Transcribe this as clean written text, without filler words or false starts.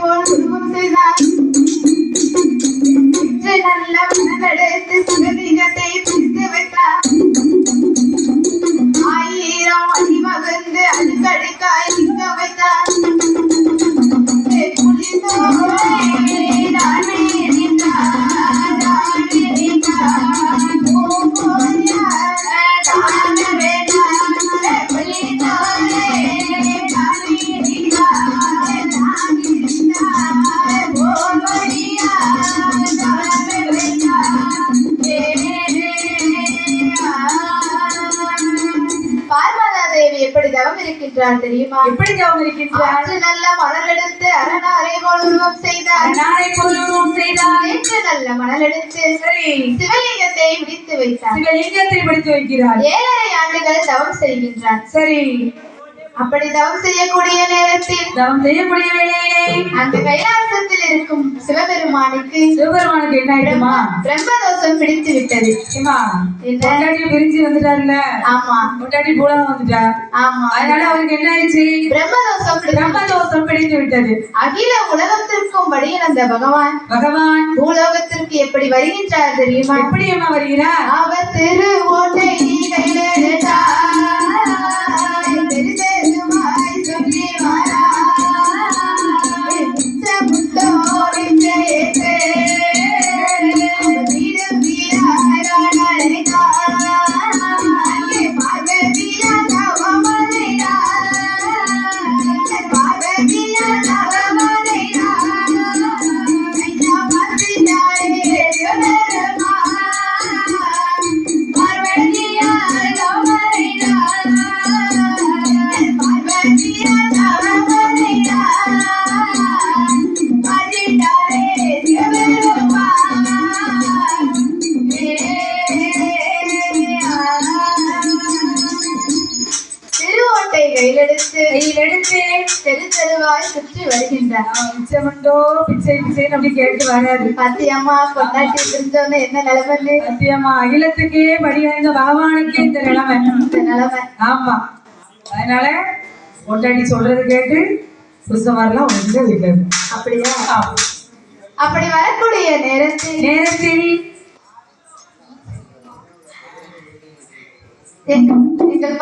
போல் குடும்பம் செய்தார். நல்ல மனதெடுத்து சுகதிகத்தை பிரித்து வைத்தார். 1000 அடி மகிழ்ந்து அடுக்கடுக்காய் நிற்க வைத்தார். எப்படி தவம் இருக்கின்றார் தெரியுமா? எப்படி தவம் இருக்கின்றார்? நல்ல மணல் எடுத்து அரணாரை போல் உருவம் செய்தார். நேற்று நல்ல மணல் எடுத்து சிவலிங்கத்தை பிடித்து வைத்தார். சிவலிங்கத்தை பிடித்து வைக்கிறார். 7.5 ஆண்டுகள் தவம் செய்கின்றார். சரி, அப்படி தவம் செய்யக்கூடிய நேரத்தில் தவம் செய்யக்கூடிய வேளையிலே அந்த கைலாசத்தில் இருக்கும் சிவபெருமானுக்கு என்ன ஆயிடுமா? பிரம்மதோஷம் பிடித்து விட்டது. பிரிஞ்சு வந்துட்டாருல்ல? ஆமா, முட்டாடி பூலா வந்துட்டா. ஆமா, அதனால அவருக்கு என்ன ஆயிடுச்சு? பிரம்மதோஷம் பிடித்து விட்டது. அகில உலகத்திற்கும் வழியிழந்த பகவான் பூலோகத்திற்கு எப்படி வருகின்றார் தெரியுமா? எப்படி அம்மா வருகிறார்? அவர் திரு ஓட்டை கையிலெடுத்து தெரு தெருவாய் சுற்றி வருகின்றார். அப்படி கேட்டு வராது. பத்தியம்மா பொண்டாட்டி பிரிஞ்சோன்னு என்ன நிலைமை? பத்தியம்மா அகிலத்துக்கே படிவாய்ந்த பகவானுக்கே இந்த நிலைமை. ஆமா, அதனால பொண்டாட்டி சொல்றது கேட்டு புதுசமாரெல்லாம் ஒன்று விட்டது. அப்படியா? அப்படி வரக்கூடிய நேரத்தில் எங்கள்